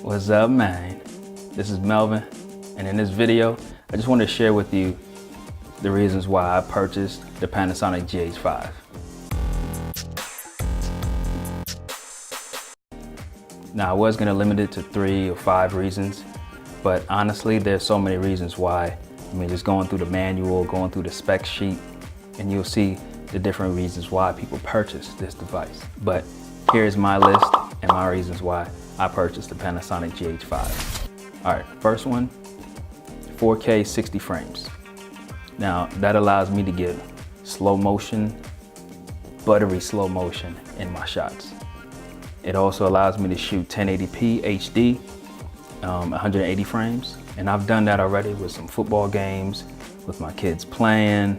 What's up, man? This is Melvin, and in this video, I just want to share with you the reasons why I purchased the Panasonic GH5. Now, I was going to limit it to 3 or 5 reasons, but honestly, there's so many reasons why. I mean, just going through the manual, going through the spec sheet, and you'll see the different reasons why people purchase this device. But here's my list and my reasons why I purchased the Panasonic GH5. All right, first one, 4K 60 frames. Now, that allows me to get slow motion, buttery slow motion in my shots. It also allows me to shoot 1080p HD, 180 frames. And I've done that already with some football games, with my kids playing,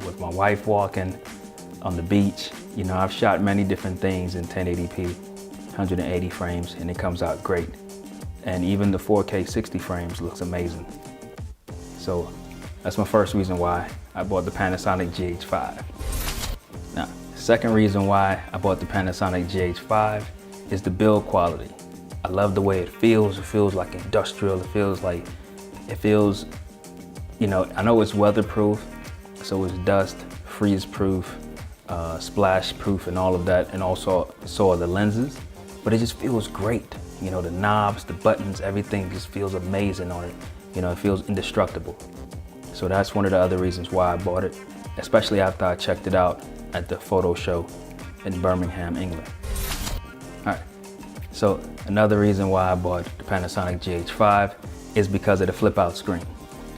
with my wife walking on the beach. You know, I've shot many different things in 1080p, 180 frames, and it comes out great. And even the 4K 60 frames looks amazing. So that's my first reason why I bought the Panasonic GH5. Now, second reason why I bought the Panasonic GH5 is the build quality. I love the way it feels. It feels like industrial. It feels, you know, I know it's weatherproof, so it's dust, freeze proof, splash proof and all of that, and also so are the lenses, but it just feels great. You know, the knobs, the buttons, everything just feels amazing on it. You know, it feels indestructible. So that's one of the other reasons why I bought it, especially after I checked it out at the photo show in Birmingham, England. All right, so another reason why I bought the Panasonic GH5 is because of the flip out screen.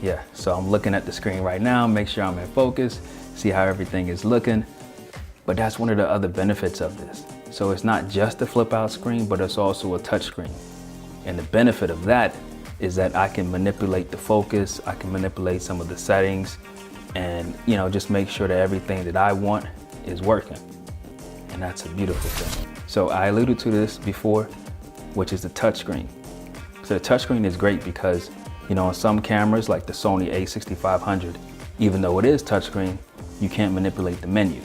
Yeah, so I'm looking at the screen right now, make sure I'm in focus, see how everything is looking. But that's one of the other benefits of this. So it's not just a flip out screen, but it's also a touch screen. And the benefit of that is that I can manipulate the focus, I can manipulate some of the settings, and you know, just make sure that everything that I want is working. And that's a beautiful thing. So I alluded to this before, which is the touchscreen. So the touchscreen is great because, you know, on some cameras like the Sony a6500, even though it is touchscreen, you can't manipulate the menu.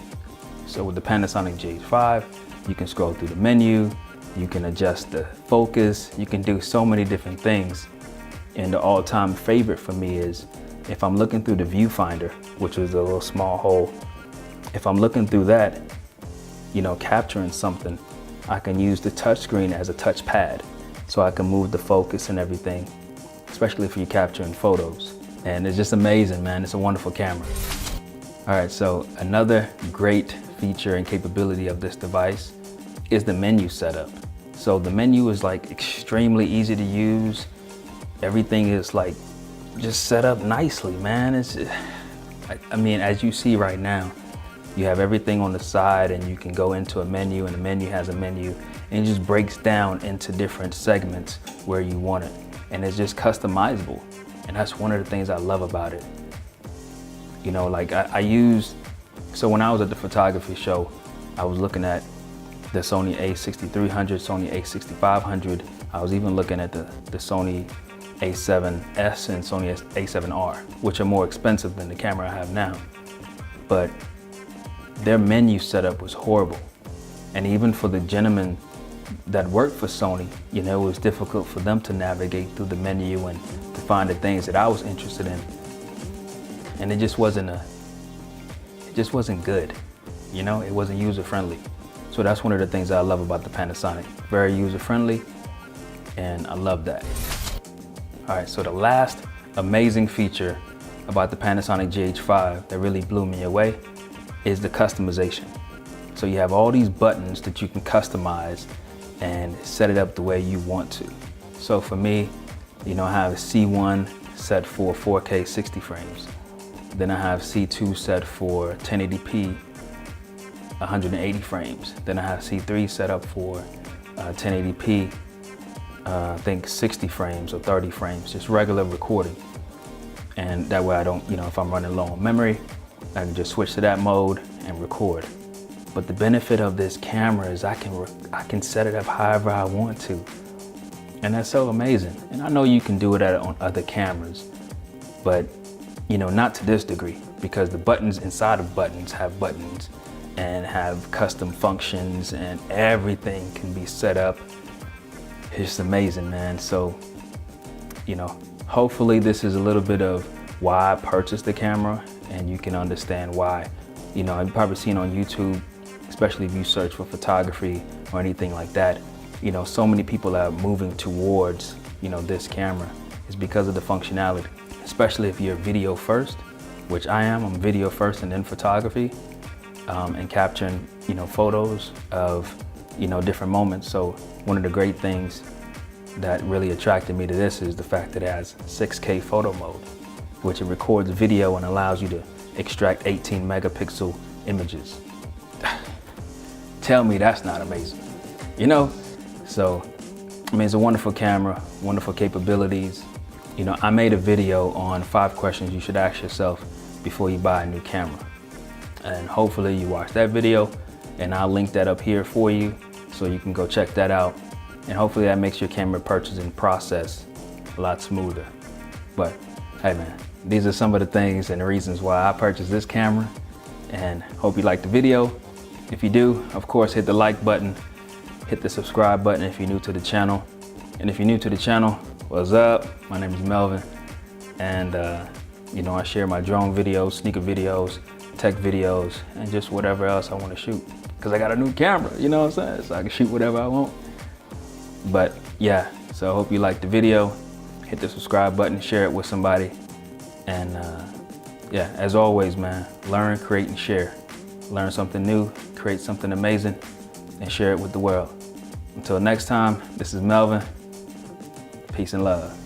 So with the Panasonic GH5, you can scroll through the menu, you can adjust the focus, you can do so many different things. And the all-time favorite for me is if I'm looking through the viewfinder, which is a little small hole, if I'm looking through that, you know, capturing something, I can use the touchscreen as a touchpad. So I can move the focus and everything, especially if you're capturing photos. And it's just amazing, man. It's a wonderful camera. All right, so another great feature and capability of this device is the menu setup. So the menu is like extremely easy to use. Everything is like just set up nicely, man. I mean, as you see right now, you have everything on the side and you can go into a menu and the menu has a menu and it just breaks down into different segments where you want it. And it's just customizable. And that's one of the things I love about it. You know, like so when I was at the photography show, I was looking at the Sony a6300, Sony a6500. I was even looking at the Sony a7S and Sony a7R, which are more expensive than the camera I have now. But their menu setup was horrible. And even for the gentlemen that worked for Sony, you know, it was difficult for them to navigate through the menu and to find the things that I was interested in. And it just wasn't good. You know, it wasn't user-friendly. So that's one of the things I love about the Panasonic. Very user-friendly, and I love that. All right, so the last amazing feature about the Panasonic GH5 that really blew me away is the customization. So you have all these buttons that you can customize and set it up the way you want to. So for me, you know, I have C1 set for 4K 60 frames. Then I have C2 set for 1080p 180 frames. Then I have C3 set up for 1080p, I think 60 frames or 30 frames, just regular recording. And that way I don't, you know, if I'm running low on memory, I can just switch to that mode and record. But the benefit of this camera is I can set it up however I want to. And that's so amazing. And I know you can do it on other cameras, but you know, not to this degree, because the buttons inside of buttons have buttons and have custom functions and everything can be set up. it's just amazing, man. So, you know, hopefully this is a little bit of why I purchased the camera, and you can understand why. You know, you've probably seen on YouTube, especially if you search for photography or anything like that, you know, so many people are moving towards, you know, this camera. It's because of the functionality, especially if you're video first, which I am. I'm video first and then photography, and capturing, you know, photos of, you know, different moments. So one of the great things that really attracted me to this is the fact that it has 6K photo mode, which it records video and allows you to extract 18 megapixel images. Tell me that's not amazing, you know? So, I mean, it's a wonderful camera, wonderful capabilities. You know, I made a video on 5 questions you should ask yourself before you buy a new camera. And hopefully you watch that video, and I'll link that up here for you so you can go check that out. And hopefully that makes your camera purchasing process a lot smoother. But hey man, these are some of the things and the reasons why I purchased this camera, and hope you liked the video. If you do, of course, hit the like button, hit the subscribe button if you're new to the channel. And if you're new to the channel, what's up? My name is Melvin, and you know, I share my drone videos, sneaker videos, tech videos, and just whatever else I want to shoot. Because I got a new camera, you know what I'm saying? So I can shoot whatever I want. But yeah, so I hope you liked the video. Hit the subscribe button, share it with somebody. And yeah, as always, man, learn, create, and share. Learn something new, create something amazing, and share it with the world. Until next time, this is Melvin. Peace and love.